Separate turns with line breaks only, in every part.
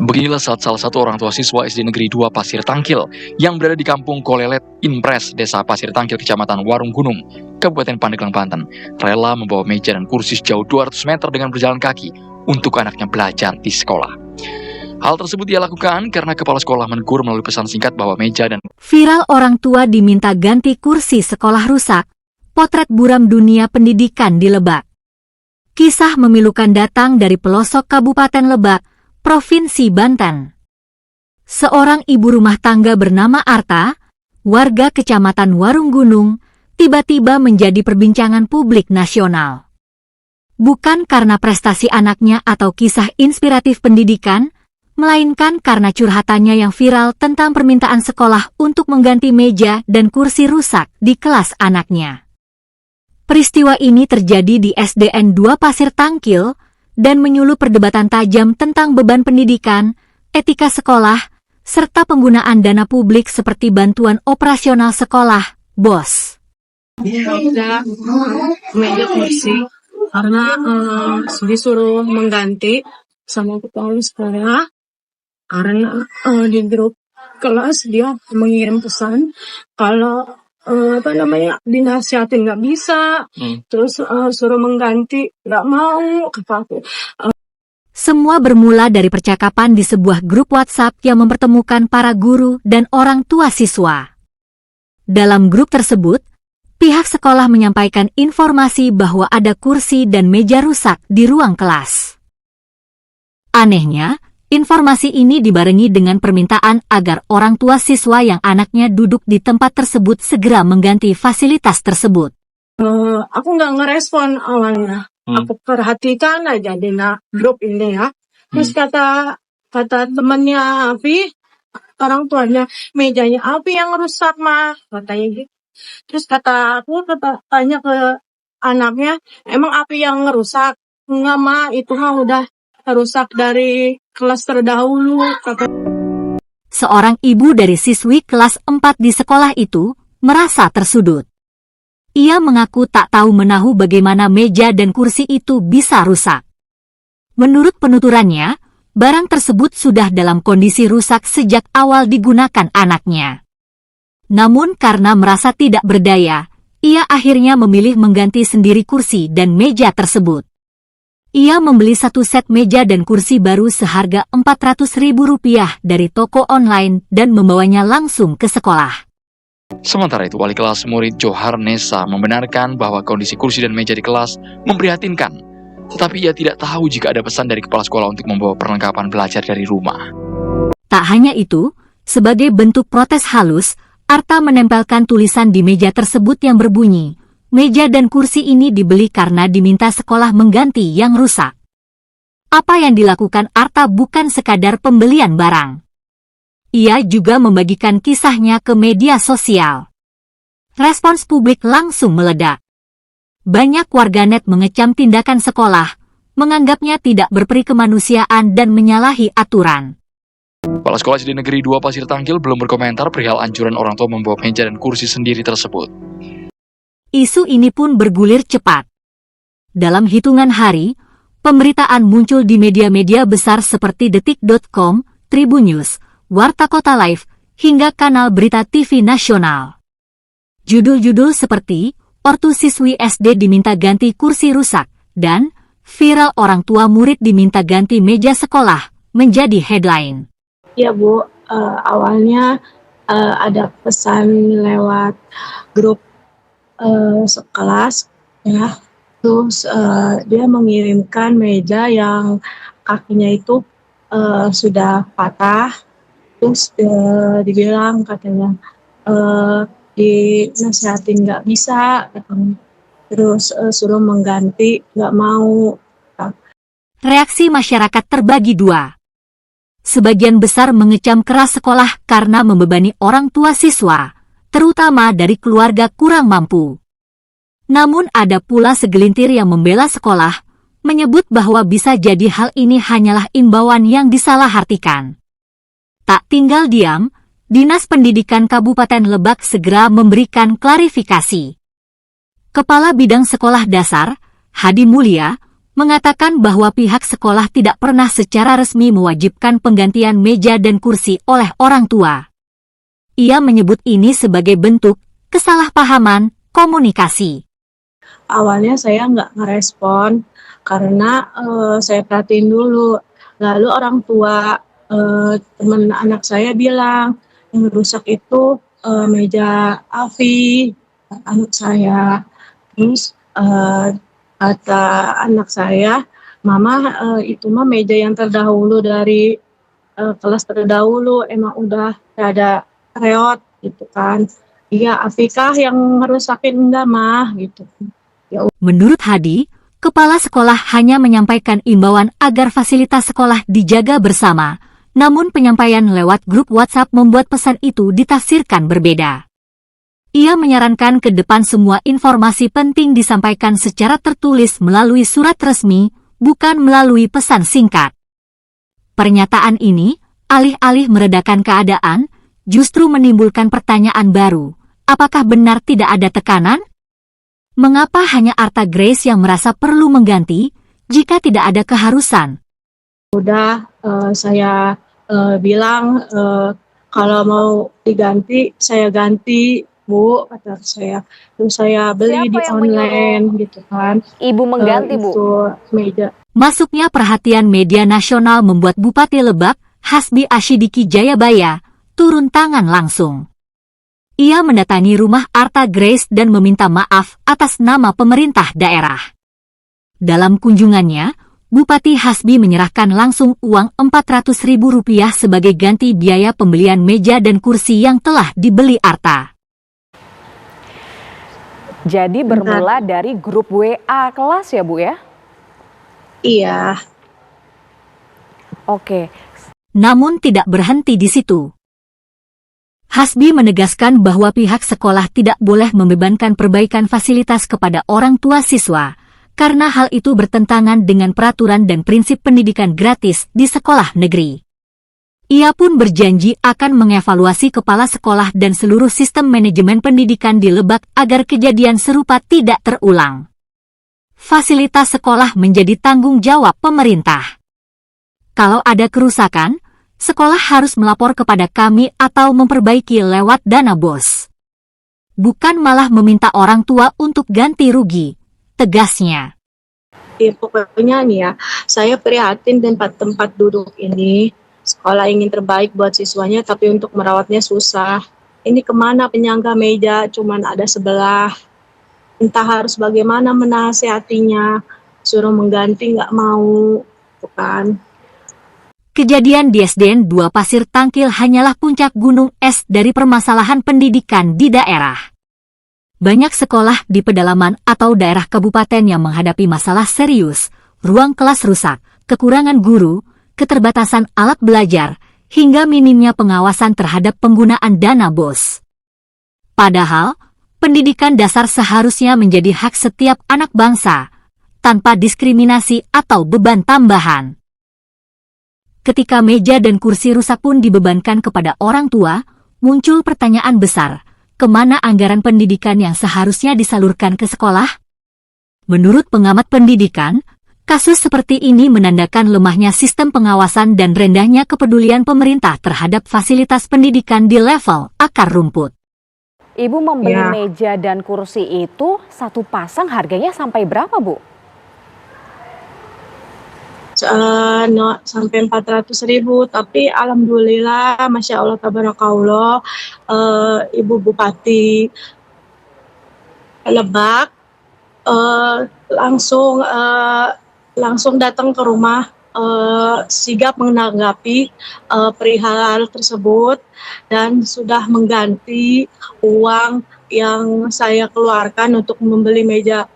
Beginilah saat salah satu orang tua siswa SD Negeri 2 Pasir Tangkil yang berada di kampung Kolelet, Impres, Desa Pasir Tangkil, Kecamatan Warung Gunung, Kabupaten Pandeglang, Banten, rela membawa meja dan kursi sejauh 200 meter dengan berjalan kaki untuk anaknya belajar di sekolah. Hal tersebut dia lakukan karena kepala sekolah menegur melalui pesan singkat bahwa meja dan...
Viral orang tua diminta ganti kursi sekolah rusak, potret buram dunia pendidikan di Lebak. Kisah memilukan datang dari pelosok Kabupaten Lebak, Provinsi Banten. Seorang ibu rumah tangga bernama Arta, warga Kecamatan Warung Gunung, tiba-tiba menjadi perbincangan publik nasional. Bukan karena prestasi anaknya atau kisah inspiratif pendidikan, melainkan karena curhatannya yang viral tentang permintaan sekolah untuk mengganti meja dan kursi rusak di kelas anaknya. Peristiwa ini terjadi di SDN 2 Pasir Tangkil dan menyulut perdebatan tajam tentang beban pendidikan, etika sekolah, serta penggunaan dana publik seperti bantuan operasional sekolah, BOS.
Ada meja kursi karena disuruh mengganti sama kepala sekolah karena di grup kelas dia mengirim pesan kalau dinasihatin nggak bisa, terus suruh mengganti nggak mau, kata aku.
Semua bermula dari percakapan di sebuah grup WhatsApp yang mempertemukan para guru dan orang tua siswa. Dalam grup tersebut, pihak sekolah menyampaikan informasi bahwa ada kursi dan meja rusak di ruang kelas. Anehnya, informasi ini dibarengi dengan permintaan agar orang tua siswa yang anaknya duduk di tempat tersebut segera mengganti fasilitas tersebut.
Aku nggak ngerespon awalnya. Aku perhatikan aja di grup ini ya. Terus kata temannya Afi, orang tuanya, mejanya Afi yang rusak mah, katanya gitu. Terus tanya ke anaknya, emang Afi yang ngerusak? Enggak mah, itu mah udah rusak dari kelas terdahulu.
Seorang ibu dari siswi kelas 4 di sekolah itu merasa tersudut. Ia mengaku tak tahu menahu bagaimana meja dan kursi itu bisa rusak. Menurut penuturannya, barang tersebut sudah dalam kondisi rusak sejak awal digunakan anaknya. Namun karena merasa tidak berdaya, ia akhirnya memilih mengganti sendiri kursi dan meja tersebut. Ia membeli satu set meja dan kursi baru seharga Rp400.000 dari toko online dan membawanya langsung ke sekolah.
Sementara itu, wali kelas murid Johar Nesa membenarkan bahwa kondisi kursi dan meja di kelas memprihatinkan. Tetapi ia tidak tahu jika ada pesan dari kepala sekolah untuk membawa perlengkapan belajar dari rumah.
Tak hanya itu, sebagai bentuk protes halus, Arta menempelkan tulisan di meja tersebut yang berbunyi, meja dan kursi ini dibeli karena diminta sekolah mengganti yang rusak. Apa yang dilakukan Arta bukan sekadar pembelian barang. Ia juga membagikan kisahnya ke media sosial. Respons publik langsung meledak. Banyak warganet mengecam tindakan sekolah, menganggapnya tidak berperi kemanusiaan dan menyalahi aturan.
Kepala Sekolah SD Negeri 2 Pasir Tangkil belum berkomentar perihal anjuran orang tua membawa meja dan kursi sendiri tersebut.
Isu ini pun bergulir cepat. Dalam hitungan hari, pemberitaan muncul di media-media besar seperti Detik.com, Tribun News, Warta Kota Live, hingga kanal berita TV nasional. Judul-judul seperti, ortu siswi SD diminta ganti kursi rusak, dan viral orang tua murid diminta ganti meja sekolah, menjadi headline.
Ya Bu, awalnya ada pesan lewat grup sekelas, ya. Terus dia mengirimkan meja yang kakinya itu sudah patah. Terus dibilang katanya dinasihatin nggak bisa, katanya. Terus suruh mengganti, nggak mau.
Reaksi masyarakat terbagi dua. Sebagian besar mengecam keras sekolah karena membebani orang tua siswa, terutama dari keluarga kurang mampu. Namun ada pula segelintir yang membela sekolah, menyebut bahwa bisa jadi hal ini hanyalah imbauan yang disalahartikan. Tak tinggal diam, Dinas Pendidikan Kabupaten Lebak segera memberikan klarifikasi. Kepala Bidang Sekolah Dasar, Hadi Mulia, mengatakan bahwa pihak sekolah tidak pernah secara resmi mewajibkan penggantian meja dan kursi oleh orang tua. Ia menyebut ini sebagai bentuk kesalahpahaman komunikasi.
Awalnya saya nggak ngerespon karena saya perhatiin dulu. Lalu orang tua teman anak saya bilang yang rusak itu meja Afi, anak saya. Terus kata anak saya, Mama itu mah meja yang terdahulu dari kelas terdahulu, emang udah ada reot gitu kan. Iya, Afikah yang ngerusakin enggak mah gitu.
Menurut Hadi, kepala sekolah hanya menyampaikan imbauan agar fasilitas sekolah dijaga bersama, namun penyampaian lewat grup WhatsApp membuat pesan itu ditafsirkan berbeda. Ia menyarankan ke depan semua informasi penting disampaikan secara tertulis melalui surat resmi, bukan melalui pesan singkat. Pernyataan ini, alih-alih meredakan keadaan, justru menimbulkan pertanyaan baru. Apakah benar tidak ada tekanan? Mengapa hanya Arta Grace yang merasa perlu mengganti, jika tidak ada keharusan?
Udah saya bilang kalau mau diganti, saya ganti. Bu, kata saya. Terus saya beli di online gitu kan.
Ibu mengganti, Bu?
Itu meja.
Masuknya perhatian media nasional membuat Bupati Lebak, Hasbi Ashidiki Jayabaya, turun tangan langsung. Ia mendatangi rumah Arta Grace dan meminta maaf atas nama pemerintah daerah. Dalam kunjungannya, Bupati Hasbi menyerahkan langsung uang Rp400.000 sebagai ganti biaya pembelian meja dan kursi yang telah dibeli Arta.
Jadi bermula dari grup WA kelas ya, Bu ya?
Iya.
Oke.
Namun tidak berhenti di situ. Hasbi menegaskan bahwa pihak sekolah tidak boleh membebankan perbaikan fasilitas kepada orang tua siswa, karena hal itu bertentangan dengan peraturan dan prinsip pendidikan gratis di sekolah negeri. Ia pun berjanji akan mengevaluasi kepala sekolah dan seluruh sistem manajemen pendidikan di Lebak agar kejadian serupa tidak terulang. Fasilitas sekolah menjadi tanggung jawab pemerintah. Kalau ada kerusakan, sekolah harus melapor kepada kami atau memperbaiki lewat dana BOS. Bukan malah meminta orang tua untuk ganti rugi, tegasnya.
Pokoknya nih ya, saya prihatin tempat duduk ini. Sekolah ingin terbaik buat siswanya, tapi untuk merawatnya susah. Ini kemana penyangga meja, cuman ada sebelah. Entah harus bagaimana menasihatinya, suruh mengganti nggak mau, bukan.
Kejadian di SDN 2 Pasir Tangkil hanyalah puncak gunung es dari permasalahan pendidikan di daerah. Banyak sekolah di pedalaman atau daerah kabupaten yang menghadapi masalah serius, ruang kelas rusak, kekurangan guru, keterbatasan alat belajar, hingga minimnya pengawasan terhadap penggunaan dana BOS. Padahal, pendidikan dasar seharusnya menjadi hak setiap anak bangsa, tanpa diskriminasi atau beban tambahan. Ketika meja dan kursi rusak pun dibebankan kepada orang tua, muncul pertanyaan besar, kemana anggaran pendidikan yang seharusnya disalurkan ke sekolah? Menurut pengamat pendidikan, kasus seperti ini menandakan lemahnya sistem pengawasan dan rendahnya kepedulian pemerintah terhadap fasilitas pendidikan di level akar rumput.
Ibu membeli meja dan kursi itu satu pasang harganya sampai berapa, Bu?
Sampai 400.000, tapi alhamdulillah, masya Allah, tabarakallah, Ibu Bupati Lebak langsung datang ke rumah, sigap menanggapi perihal tersebut dan sudah mengganti uang yang saya keluarkan untuk membeli meja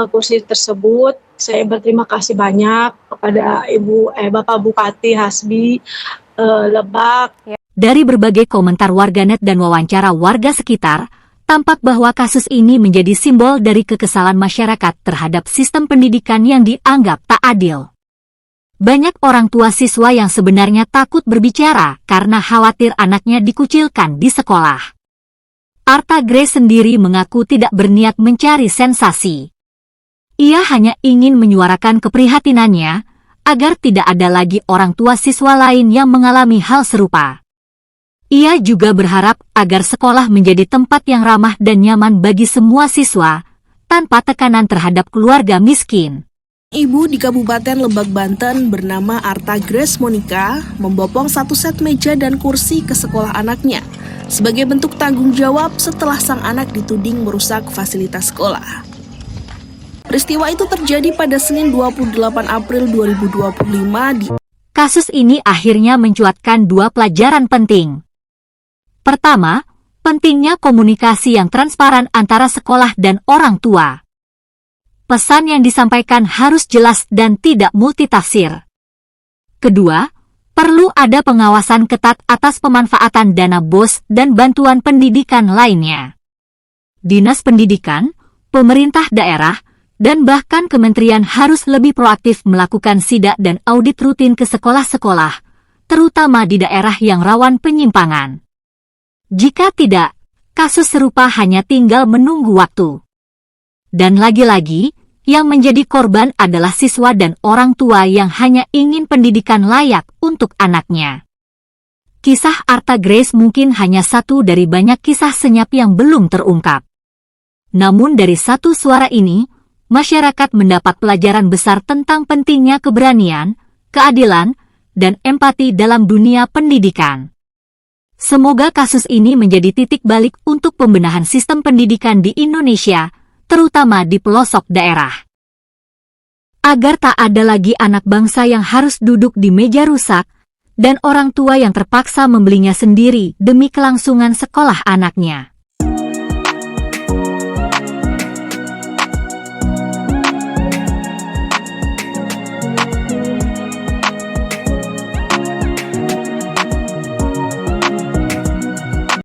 kursi tersebut. Saya berterima kasih banyak kepada Bapak Bupati Hasbi Lebak.
Dari berbagai komentar warganet dan wawancara warga sekitar, tampak bahwa kasus ini menjadi simbol dari kekesalan masyarakat terhadap sistem pendidikan yang dianggap tak adil. Banyak orang tua siswa yang sebenarnya takut berbicara karena khawatir anaknya dikucilkan di sekolah. Arta Grace sendiri mengaku tidak berniat mencari sensasi. Ia hanya ingin menyuarakan keprihatinannya agar tidak ada lagi orang tua siswa lain yang mengalami hal serupa. Ia juga berharap agar sekolah menjadi tempat yang ramah dan nyaman bagi semua siswa, tanpa tekanan terhadap keluarga miskin.
Ibu di Kabupaten Lebak, Banten bernama Arta Grace Monica membopong 1 set meja dan kursi ke sekolah anaknya sebagai bentuk tanggung jawab setelah sang anak dituding merusak fasilitas sekolah. Peristiwa itu terjadi pada Senin 28 April 2025 di
Kasus ini akhirnya mencuatkan 2 pelajaran penting. Pertama, pentingnya komunikasi yang transparan antara sekolah dan orang tua. Pesan yang disampaikan harus jelas dan tidak multitafsir. Kedua, perlu ada pengawasan ketat atas pemanfaatan dana BOS dan bantuan pendidikan lainnya. Dinas Pendidikan, pemerintah daerah, dan bahkan kementerian harus lebih proaktif melakukan sidak dan audit rutin ke sekolah-sekolah, terutama di daerah yang rawan penyimpangan. Jika tidak, kasus serupa hanya tinggal menunggu waktu. Dan lagi-lagi, yang menjadi korban adalah siswa dan orang tua yang hanya ingin pendidikan layak untuk anaknya. Kisah Arta Grace mungkin hanya satu dari banyak kisah senyap yang belum terungkap. Namun dari satu suara ini, masyarakat mendapat pelajaran besar tentang pentingnya keberanian, keadilan, dan empati dalam dunia pendidikan. Semoga kasus ini menjadi titik balik untuk pembenahan sistem pendidikan di Indonesia, terutama di pelosok daerah. Agar tak ada lagi anak bangsa yang harus duduk di meja rusak, dan orang tua yang terpaksa membelinya sendiri demi kelangsungan sekolah anaknya.